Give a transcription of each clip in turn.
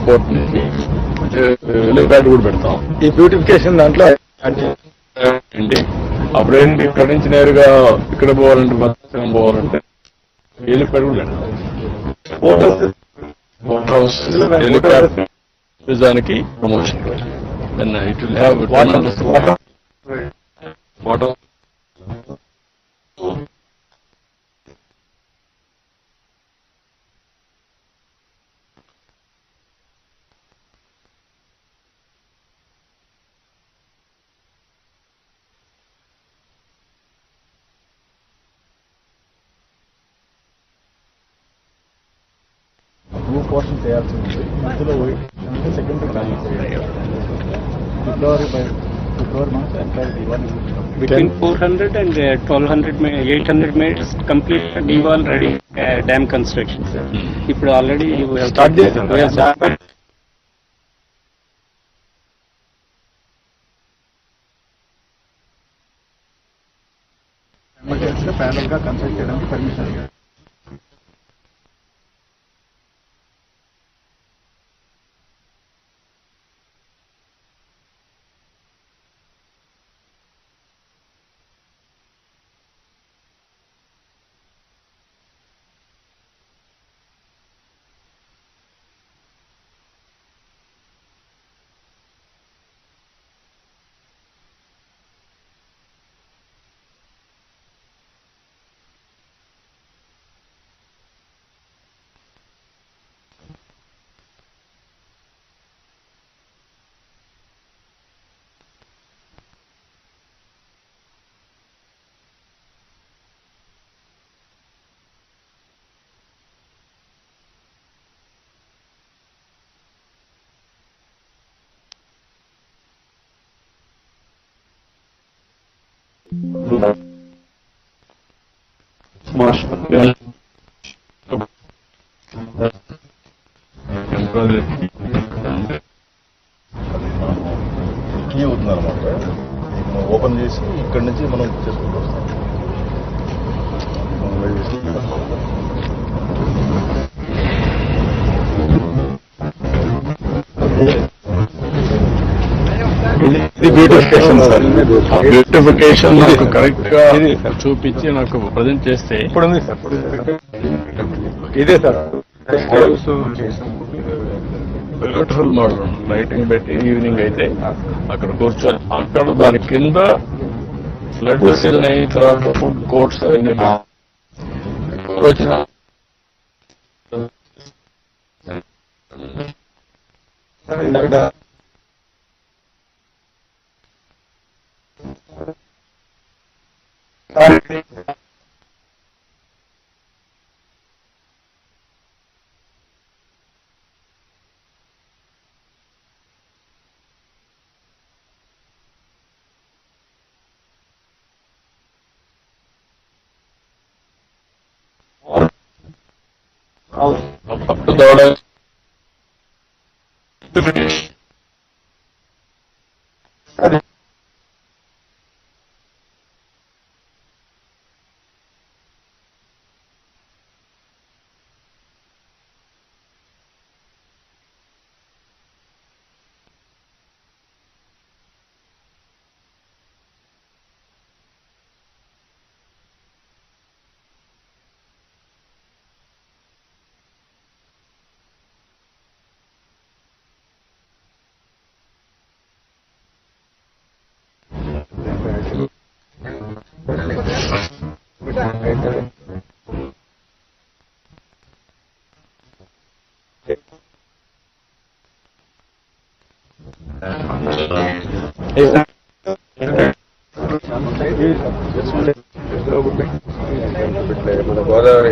Airport నుంచి helipad కూడా పెడతాం. ఈ బ్యూటిఫికేషన్ దాంట్లో ఏంటి అప్పుడేంటి ఇక్కడ నుంచి నేరుగా ఇక్కడ పోవాలంటే భద్రాచలం పోవాలంటే హెలిప్యాడ్ కూడా పెడతాం. హెలిప్యాడ్ నిజానికి promotion it will have water. Roof portion చేయాల్సి ఉంది. ఇందులో secondary February month entire D1 between 400 and 1200 800 meters complete D1 ready dam construction. ఇప్పుడు ఆల్రెడీ స్టార్ట్ చేశారు. ఎమర్జెన్సీగా ప్యారల్ గా కన్స్ట్రక్ట్ చేయడానికి పర్మిషన్ ఇవ్వాలి. కీ అవుతుంది అనమాట. ఓపెన్ చేసి ఇక్కడి నుంచి మనం చేసుకుంటూ వస్తాం. బ్యూటిఫికేషన్ నాకు కరెక్ట్ గా చూపించి నాకు ప్రజెంట్ చేస్తే ఇప్పుడు ఉంది సార్. ఇదే సార్ బ్యూటిఫుల్ మోడల్ లైటింగ్ పెట్టి ఈవినింగ్ అయితే అక్కడ కూర్చొని అక్కడ దాని కింద ఫ్లడ్ సీజన్ అయిన తర్వాత ఫుడ్ కోర్ట్స్ అవన్నీ వచ్చిన up to the order. To finish. మన గోదావరి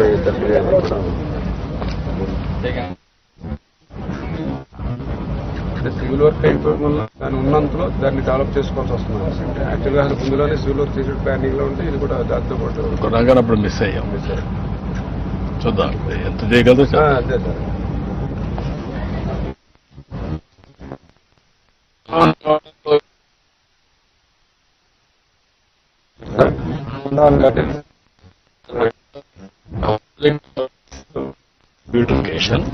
సివిల్ వర్క్ అయిపోవడం వల్ల దాని ఉన్నంతలో దాన్ని డెవలప్ చేసుకోవాల్సి వస్తుంది. యాక్చువల్గా అసలు ముందులోనే సివిల్ వర్క్ చేసే ప్లానింగ్ లో ఉంటే ఇది కూడా దాంతో పాటు కొనగానప్పుడు మిస్ అయ్యాం. చూద్దాం ఎంత చేయగలదో. అదే sir. Beautification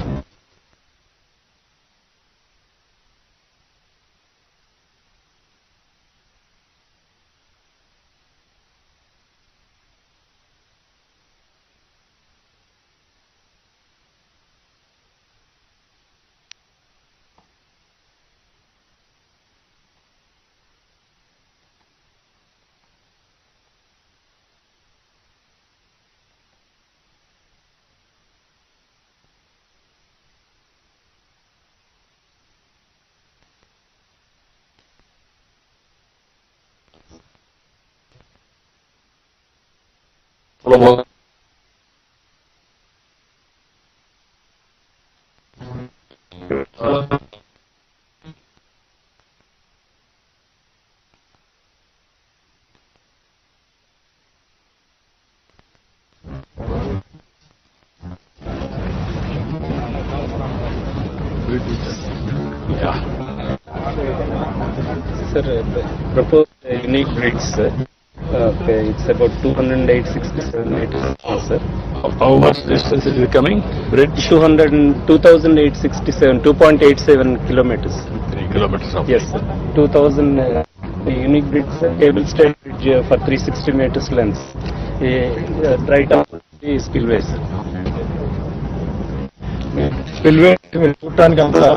Yeah. Sir, the proposed unique breeds, sir. It's about 267 meters, sir. How much distance is it coming? Bridge? 2,867, 2.87 kilometers. 3 kilometers of. Yes, sir. 2,000 unique bridge, cable stayed bridge for 360 meters length. Right up the spillway, sir. Spillway చూడటానికి అంతా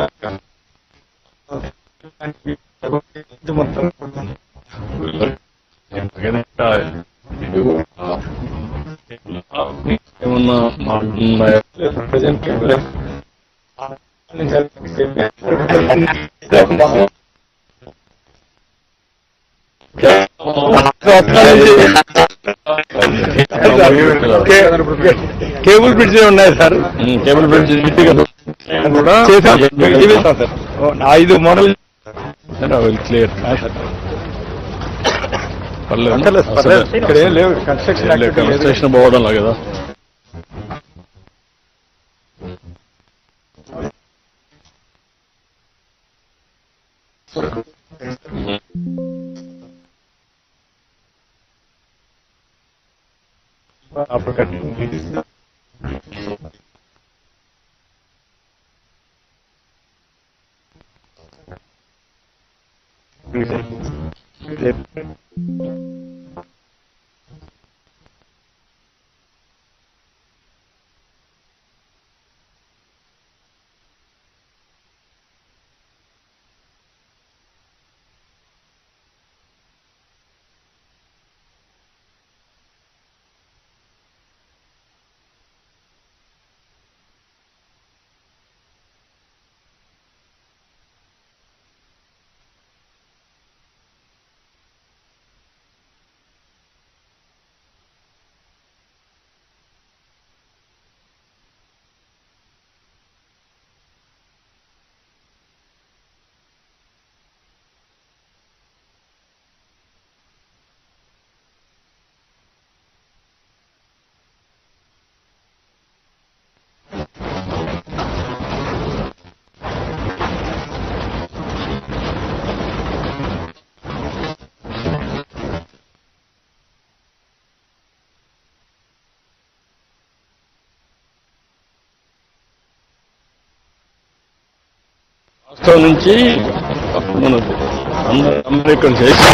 ఇది మొత్తం ఏమన్నా present cable bridge ఉన్నాయి sir. Cable bridge కూడా చేశాం sir. 5 model clear పర్లేదు ఇక్కడ ఏం లేవు కన్స్ట్రక్షన్ యాక్టివిటీ లేదు. కన్స్ట్రక్షన్ పోవడంలా కదా. అప్పుడు కట్టి రాష్ట్రం నుంచి అందరూ ఇక్కడ చేసి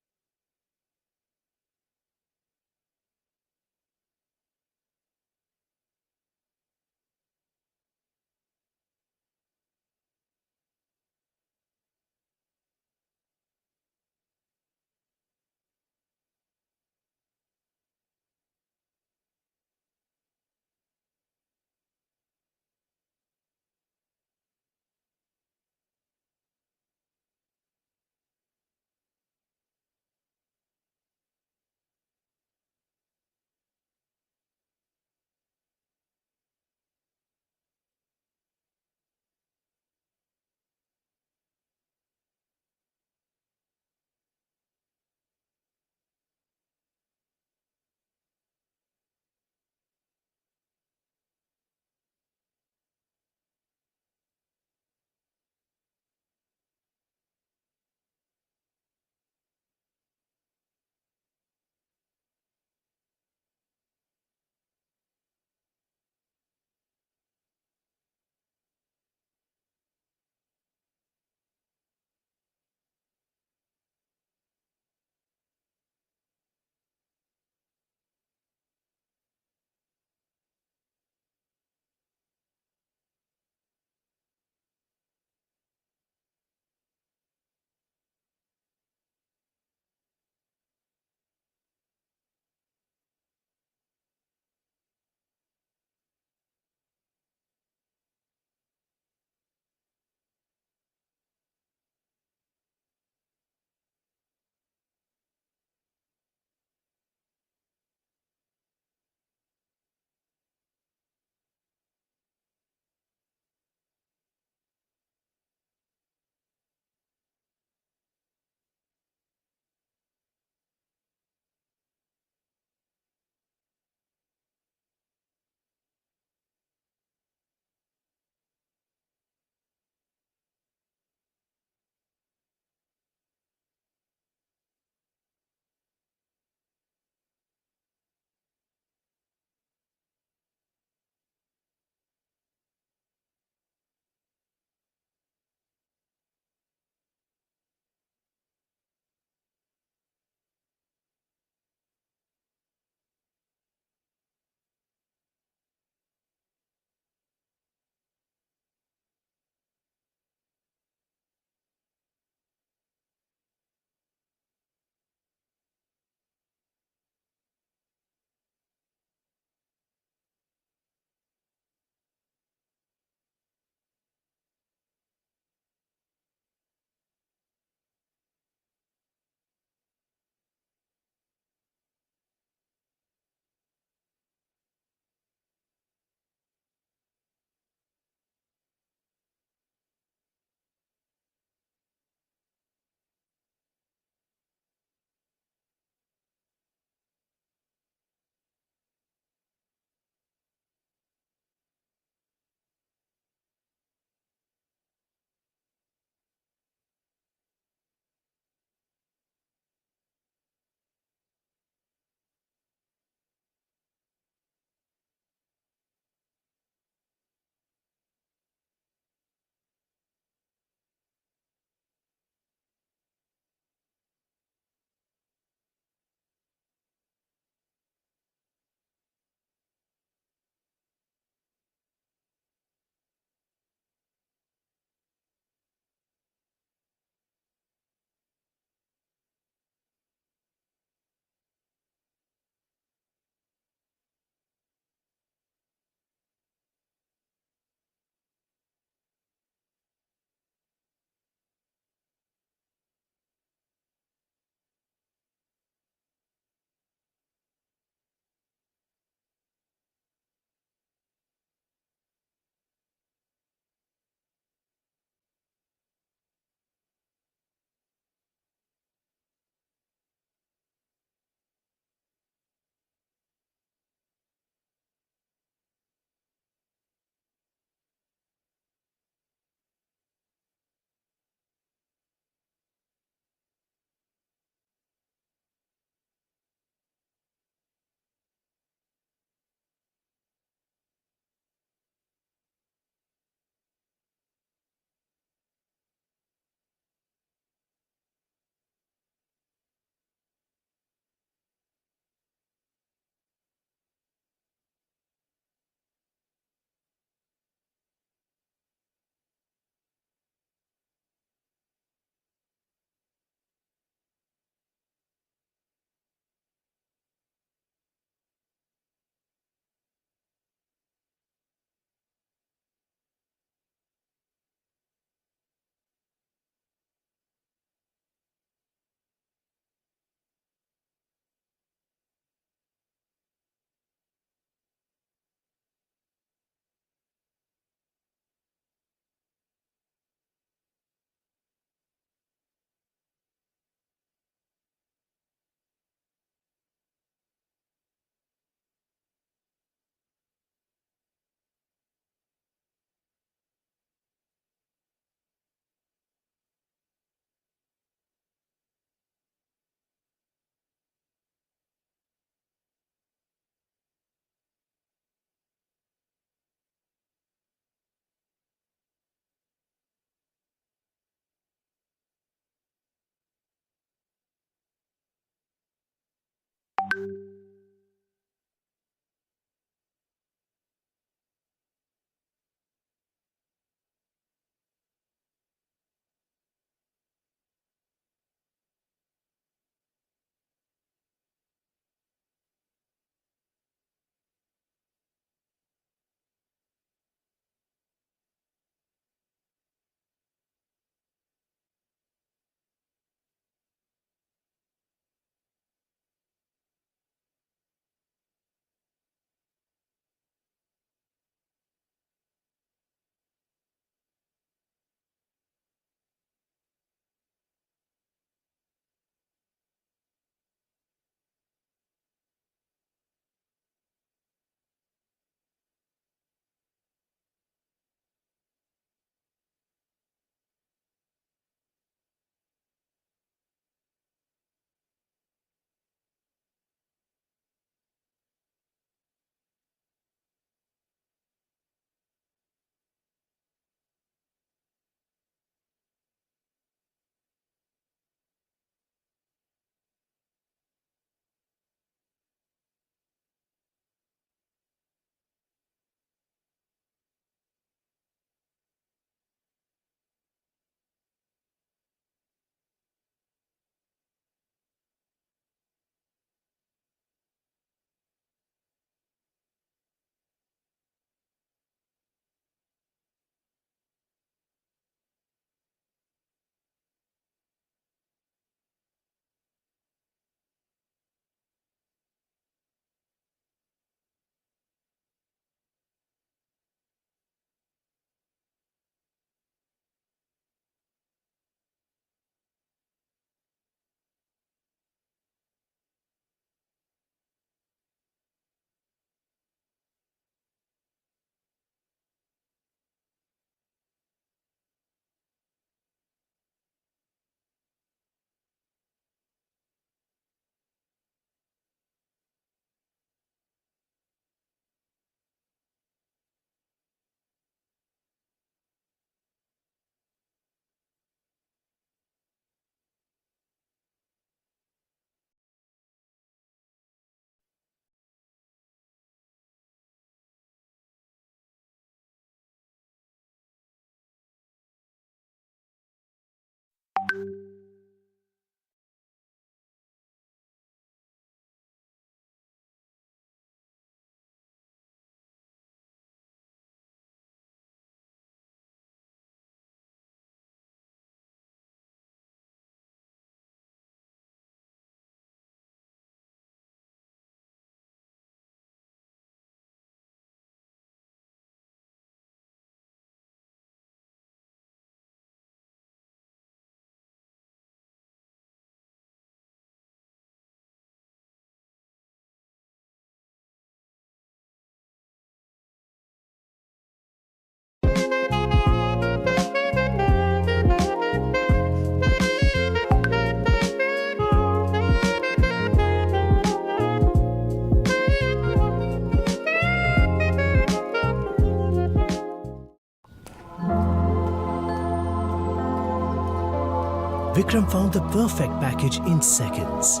Vikram found the perfect package in seconds,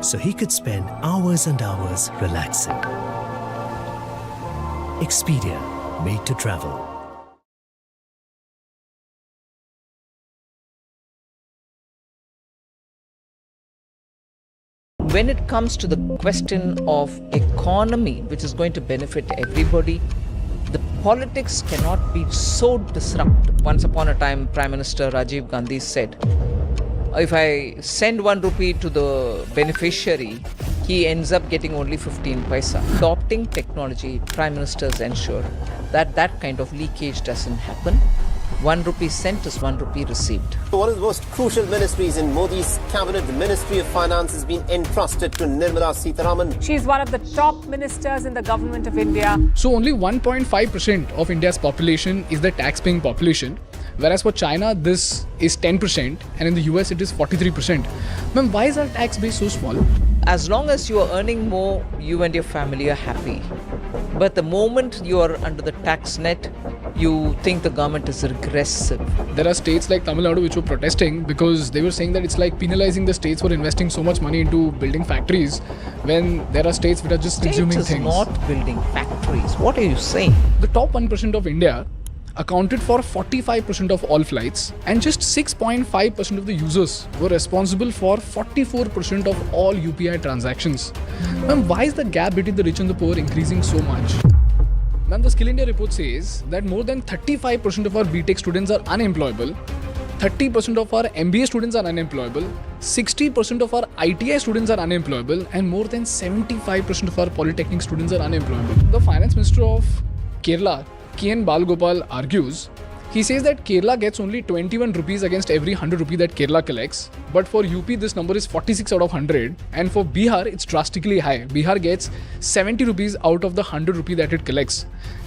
so he could spend hours and hours relaxing. Expedia, made to travel. When it comes to the question of economy, which is going to benefit everybody, the politics cannot be so disruptive. Once upon a time, Prime Minister Rajiv Gandhi said, if I send 1 rupee to the beneficiary, he ends up getting only 15 paisa. Adopting technology, Prime Ministers ensure that that kind of leakage doesn't happen. 1 rupee sent is 1 rupee received. One of the most crucial ministries in Modi's cabinet, the Ministry of Finance, has been entrusted to Nirmala Sitharaman. She is one of the top ministers in the government of India. So only 1.5% of India's population is the tax-paying population, whereas for China this is 10% and in the US it is 43%. Ma'am, why is our tax base so small? As long as you are earning more, you and your family are happy. But the moment you are under the tax net, you think the government is regressive. There are states like Tamil Nadu which were protesting because they were saying that it's like penalizing the states for investing so much money into building factories when there are states which are just consuming States is things. not building factories. What are you saying? The top 1% of India accounted for 45% of all flights and just 6.5% of the users were responsible for 44% of all UPI transactions. Ma'am, why is the gap between the rich and the poor increasing so much? Ma'am, the Skill India report says that more than 35% of our BTech students are unemployable, 30% of our MBA students are unemployable, 60% of our ITI students are unemployable, and more than 75% of our Polytechnic students are unemployable. The Finance Minister of Kerala, K.N. Balgopal, argues, he says that Kerala gets only 21 rupees against every 100 rupee that Kerala collects, but for UP this number is 46 out of 100, and for Bihar it's drastically high. Bihar gets 70 rupees out of the 100 rupee that it collects.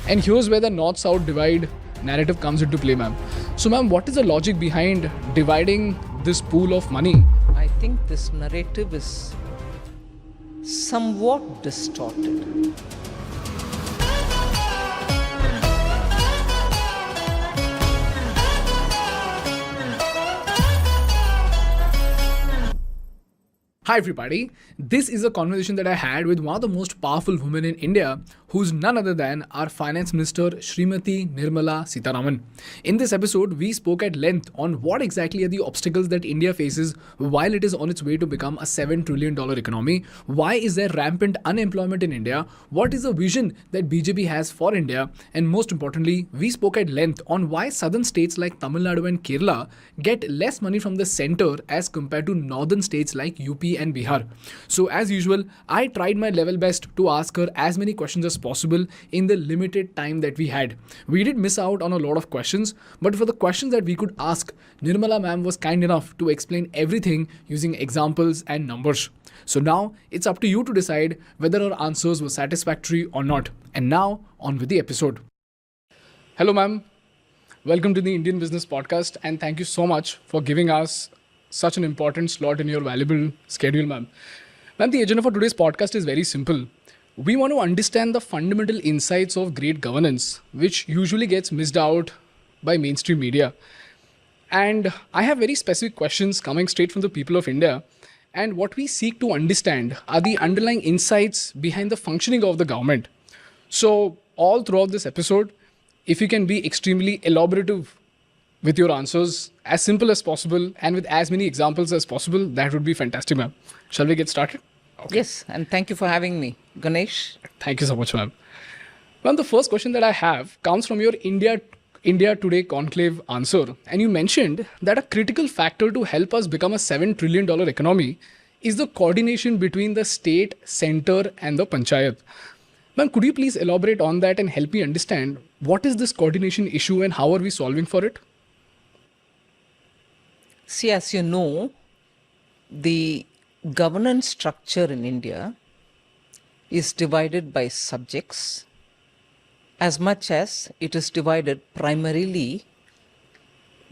And here's where the north-south divide narrative comes into play, ma'am. So ma'am, what is the logic behind dividing this pool of money? I think this narrative is somewhat distorted. Hi everybody, this is a conversation that I had with one of the most powerful women in India, who's none other than our Finance Minister Srimati Nirmala Sitharaman. In this episode, we spoke at length on what exactly are the obstacles that India faces while it is on its way to become a $7 trillion economy. Why is there rampant unemployment in India? What is the vision that BJP has for India? And most importantly, we spoke at length on why southern states like Tamil Nadu and Kerala get less money from the center as compared to northern states like UP and Bihar. So as usual, I tried my level best to ask her as many questions as possible in the limited time that we had. We did miss out on a lot of questions, but for the questions that we could ask, Nirmala ma'am was kind enough to explain everything using examples and numbers. So now it's up to you to decide whether her answers were satisfactory or not. And now on with the episode. Hello ma'am, welcome to the Indian Business Podcast, and thank you so much for giving us such an important slot in your valuable schedule, ma'am. Ma'am, the agenda for today's podcast is very simple. We want to understand the fundamental insights of great governance, which usually gets missed out by mainstream media. And I have very specific questions coming straight from the people of India. And what we seek to understand are the underlying insights behind the functioning of the government. So all throughout this episode, if you can be extremely elaborative with your answers, as simple as possible and with as many examples as possible, that would be fantastic, ma'am. Shall we get started? Okay. Yes, and thank you for having me, Ganesh. Thank you so much, ma'am. Ma'am, the first question that I have comes from your India Today Conclave answer. And you mentioned that a critical factor to help us become a $7 trillion economy is the coordination between the state, center and the panchayat. Ma'am, could you please elaborate on that and help me understand what is this coordination issue and how are we solving for it? See, as you know, the governance structure in India is divided by subjects as much as it is divided primarily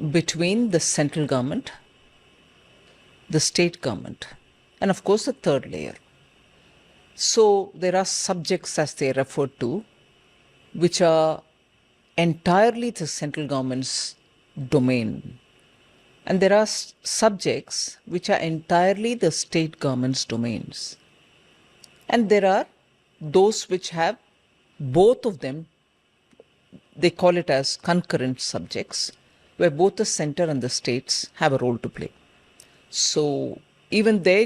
between the central government, the state government, and of course the third layer. So there are subjects, as they refer to, which are entirely the central government's domain. And there are subjects which are entirely the state government's domains. And there are those which have both of them, they call it as concurrent subjects, where both the center and the states have a role to play. So even there,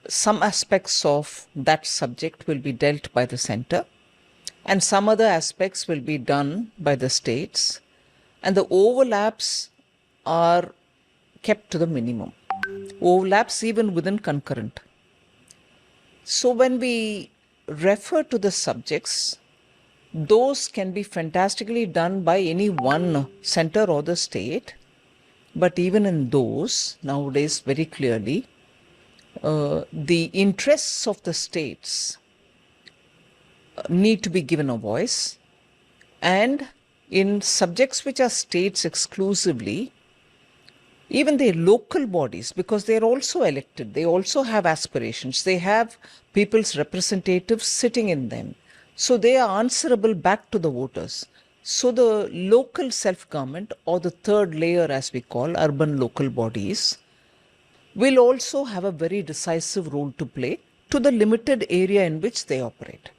some aspects of that subject will be dealt by the center and some other aspects will be done by the states, and the overlaps are kept to the minimum. Overlaps even within concurrent. So when we refer to the subjects, those can be fantastically done by any one center or the state, but even in those, nowadays very clearly, the interests of the states need to be given a voice, and in subjects which are states exclusively, even the local bodies, because they are also elected, they also have aspirations, they have people's representatives sitting in them, so they are answerable back to the voters. So the local self-government, or the third layer as we call urban local bodies, will also have a very decisive role to play to the limited area in which they operate.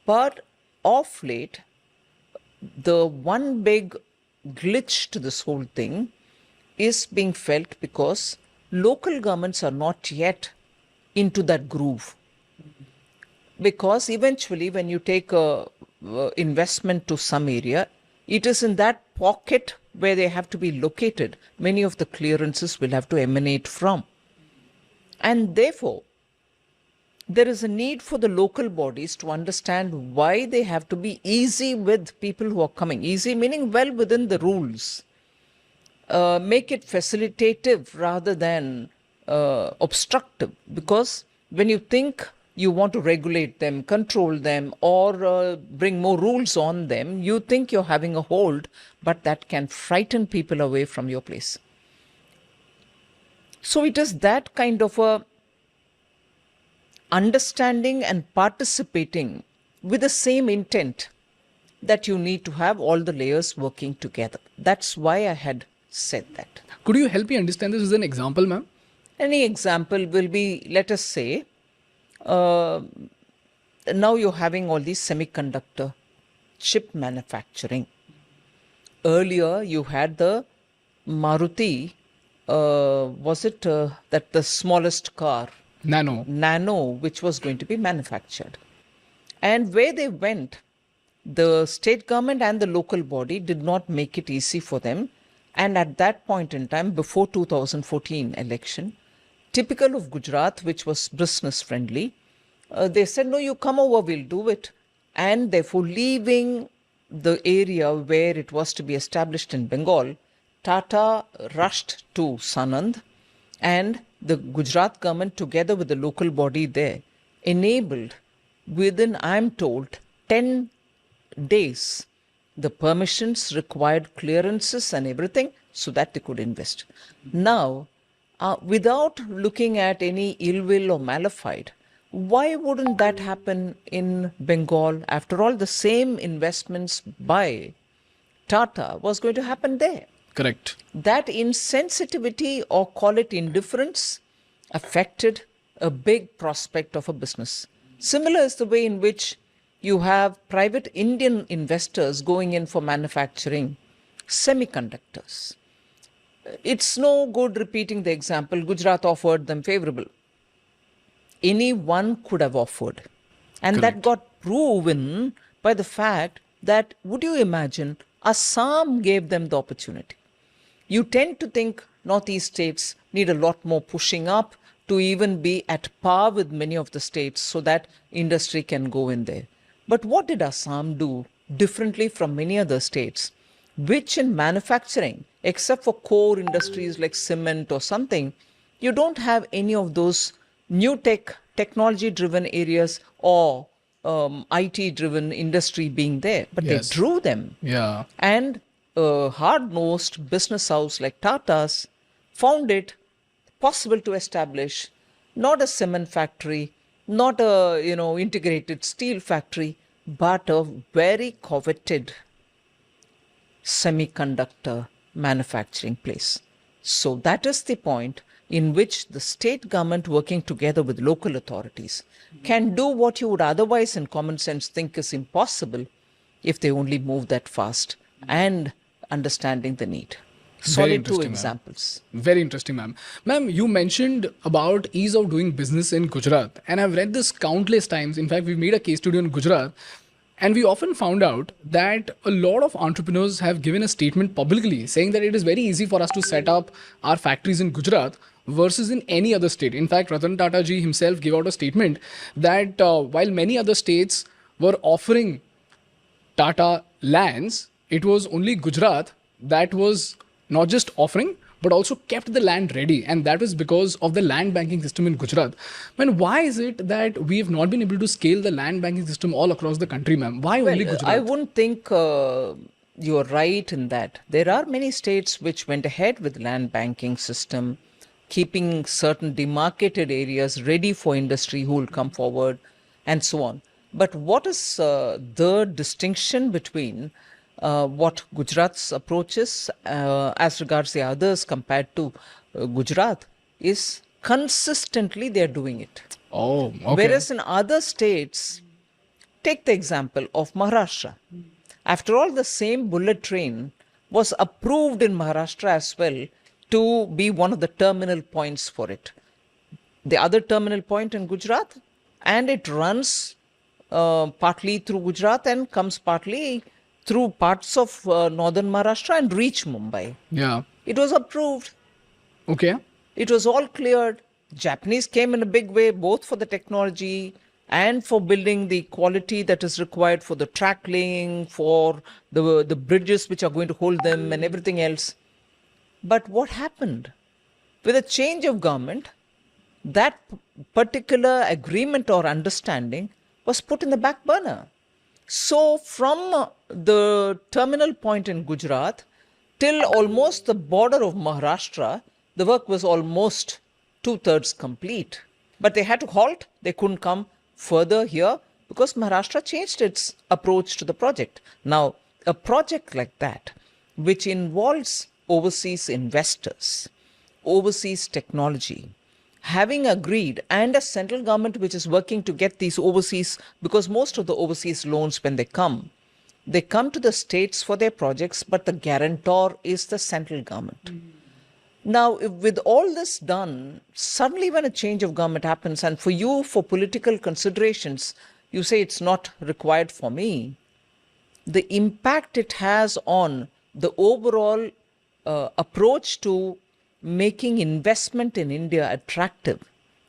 But of late, the one big glitch to this whole thing is being felt because local governments are not yet into that groove. Because eventually when you take a investment to some area, it is in that pocket where they have to be located. Many of the clearances will have to emanate from. And therefore, there is a need for the local bodies to understand why they have to be easy with people who are coming. Easy meaning well within the rules. Make it facilitative rather than obstructive. Because when you think you want to regulate them, control them, or bring more rules on them, you think you're having a hold, but that can frighten people away from your place. So it is that kind of a understanding and participating with the same intent that you need to have all the layers working together. That's why I had said that. Could you help me understand this with an example, ma'am? Any example will be, let us say, now you're having all these semiconductor chip manufacturing. Earlier, you had the Maruti, was it that the smallest car? Nano, which was going to be manufactured. And where they went, the state government and the local body did not make it easy for them. And at that point in time, before 2014 election, typical of Gujarat, which was business friendly, they said, no, you come over, we'll do it. And therefore, leaving the area where it was to be established in Bengal, Tata rushed to Sanand, and the Gujarat government, together with the local body there, enabled within, I am told, 10 days, the permissions, required clearances and everything, so that they could invest. Now, without looking at any ill will or malafide, why wouldn't that happen in Bengal? After all, the same investments by Tata was going to happen there. Correct. That insensitivity, or call it indifference, affected a big prospect of a business. Similar is the way in which you have private Indian investors going in for manufacturing semiconductors. It's no good repeating the example. Gujarat offered them favorable. Anyone could have offered. And Correct. that got proven by the fact that, would you imagine, Assam gave them the opportunity. You tend to think northeast states need a lot more pushing up to even be at par with many of the states so that industry can go in there. But what did Assam do differently from many other states, which in manufacturing, except for core industries like cement or something, you don't have any of those new technology-driven areas or IT-driven industry being there. But Yes. they drew them. Yeah. And a hard-nosed business house like Tata's found it possible to establish not a cement factory, not a integrated steel factory, but a very coveted semiconductor manufacturing place. So that is the point in which the state government working together with local authorities can do what you would otherwise in common sense think is impossible if they only move that fast and understanding the need. Solid two interesting, ma'am. examples. Very interesting, ma'am. Ma'am, you mentioned about ease of doing business in Gujarat, and I've read this countless times. In fact, we made a case study on Gujarat, and we often found out that a lot of entrepreneurs have given a statement publicly saying that it is very easy for us to set up our factories in Gujarat versus in any other state. In fact, Ratan Tata ji himself gave out a statement that while many other states were offering Tata lands, it was only Gujarat that was not just offering but also kept the land ready, and that was because of the land banking system in Gujarat. Man, why is it that we have not been able to scale the land banking system all across the country, ma'am? Why only Gujarat? I wouldn't think you're right in that. There are many states which went ahead with land banking system, keeping certain demarcated areas ready for industry who will come forward and so on. But what is the distinction between what Gujarat's approach is as regards the others compared to Gujarat is consistently they're doing it. Oh, okay. Whereas in other states, take the example of Maharashtra. After all, the same bullet train was approved in Maharashtra as well to be one of the terminal points for it. The other terminal point in Gujarat, and it runs partly through Gujarat and comes partly through parts of northern Maharashtra and reach Mumbai. Yeah. It was approved. Okay. It was all cleared. Japanese came in a big way, both for the technology and for building the quality that is required for the track laying, for the bridges which are going to hold them and everything else. But what happened? With a change of government, that particular agreement or understanding was put in the back burner. So from the terminal point in Gujarat till almost the border of Maharashtra, the work was almost 2/3 complete. But they had to halt. They couldn't come further here because Maharashtra changed its approach to the project. Now, a project like that, which involves overseas investors, overseas technology, having agreed, and a central government which is working to get these overseas, because most of the overseas loans, when they come to the states for their projects, but the guarantor is the central government. Now, with all this done, suddenly when a change of government happens, and for you, for political considerations, you say it's not required for me, the impact it has on the overall approach to making investment in India attractive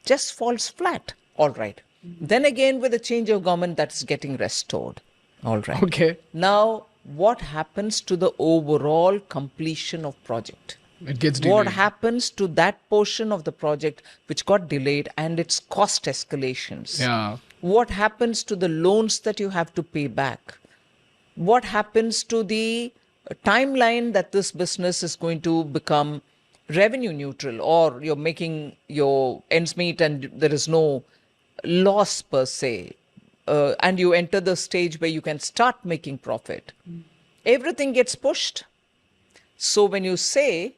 just falls flat. All right. Then again, with a change of government, that is getting restored. All right. Okay. Now, what happens to the overall completion of project? It gets What delayed. happens to that portion of the project which got delayed and its cost escalations? Yeah. What happens to the loans that you have to pay back? What happens to the timeline that this business is going to become revenue neutral, or you're making your ends meet and there is no loss per se, and you enter the stage where you can start making profit? Everything gets pushed. So when you say,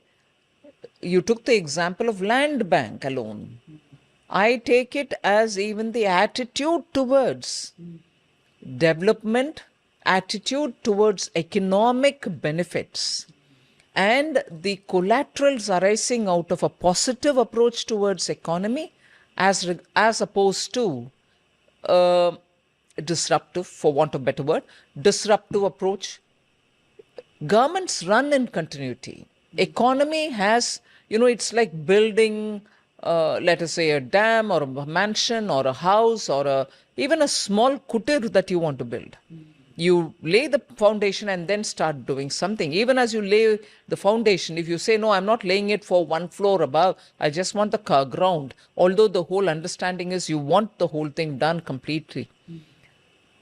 you took the example of land bank alone, I take it as even the attitude towards development, attitude towards economic benefits, and the collaterals arising out of a positive approach towards economy as opposed to disruptive, for want of a better word, disruptive approach. Governments run in continuity. Economy has, it's like building, let us say, a dam or a mansion or a house or even a small kutir that you want to build. You lay the foundation and then start doing something. Even as you lay the foundation, if you say, no, I'm not laying it for one floor above, I just want the ground, although the whole understanding is you want the whole thing done completely.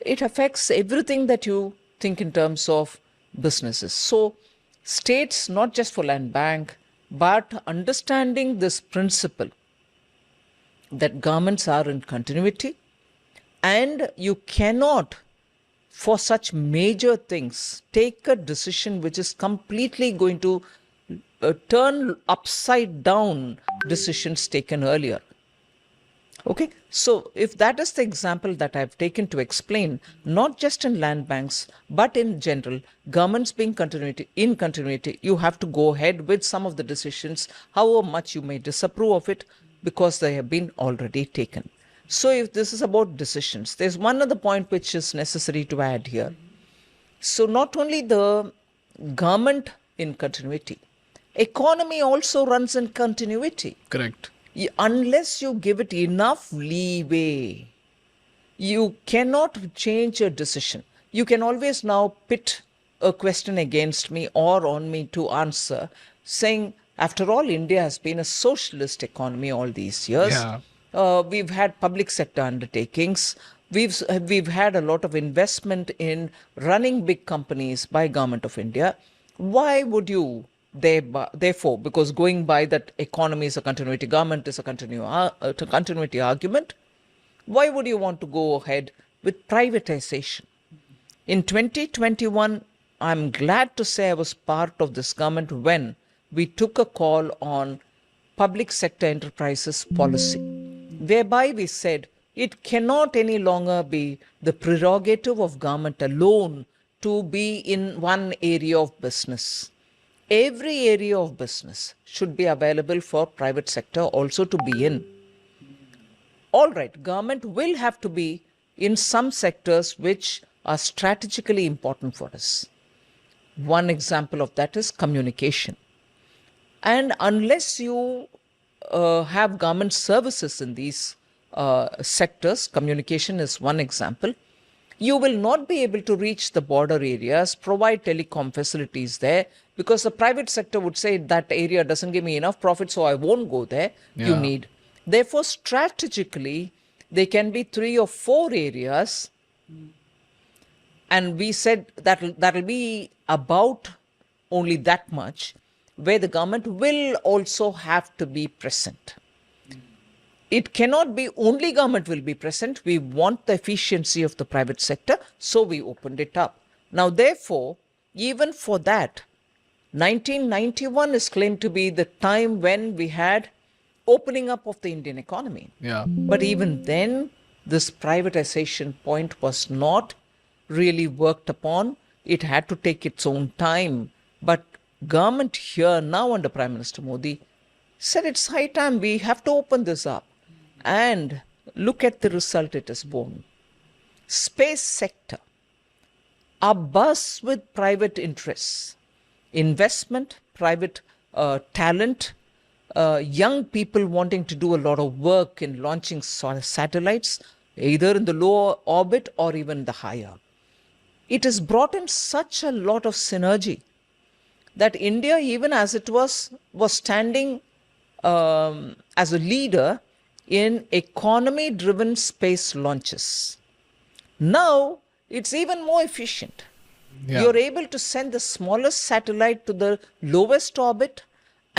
It affects everything that you think in terms of businesses. So states, not just for land bank, but understanding this principle that governments are in continuity and you cannot for such major things, take a decision which is completely going to turn upside down decisions taken earlier. Okay, so if that is the example that I've taken to explain, not just in land banks, but in general, governments being in continuity, you have to go ahead with some of the decisions, however much you may disapprove of it, because they have been already taken. So if this is about decisions, there's one other point which is necessary to add here. So not only the government in continuity, economy also runs in continuity. Correct. Unless you give it enough leeway, you cannot change a decision. You can always now pit a question against me or on me to answer, saying, after all, India has been a socialist economy all these years. Yeah. We've had public sector undertakings. We've had a lot of investment in running big companies by Government of India. Why would you therefore, because going by that economy is a continuity, government is a continuity argument, why would you want to go ahead with privatization? In 2021, I'm glad to say I was part of this government when we took a call on public sector enterprises policy, whereby we said it cannot any longer be the prerogative of government alone to be in one area of business. Every area of business should be available for private sector also to be in. All right, government will have to be in some sectors which are strategically important for us. One example of that is communication. And unless you have government services in these sectors, communication is one example, you will not be able to reach the border areas, provide telecom facilities there, because the private sector would say that area doesn't give me enough profit, so I won't go there. Yeah. You need. Therefore, strategically, there can be 3 or 4 areas. And we said that'll be about only that much, where the government will also have to be present. It cannot be only government will be present. We want the efficiency of the private sector, so we opened it up. Now, therefore, even for that, 1991 is claimed to be the time when we had opening up of the Indian economy. Yeah. But even then, this privatization point was not really worked upon. It had to take its own time. But government here now under Prime Minister Modi said it's high time we have to open this up. And look at the result it has borne. Space sector, abuzz with private interests, investment, private talent, young people wanting to do a lot of work in launching satellites, either in the lower orbit or even the higher. It has brought in such a lot of synergy that India, even as it was standing as a leader in economy-driven space launches. Now, it's even more efficient. Yeah. You're able to send the smallest satellite to the lowest orbit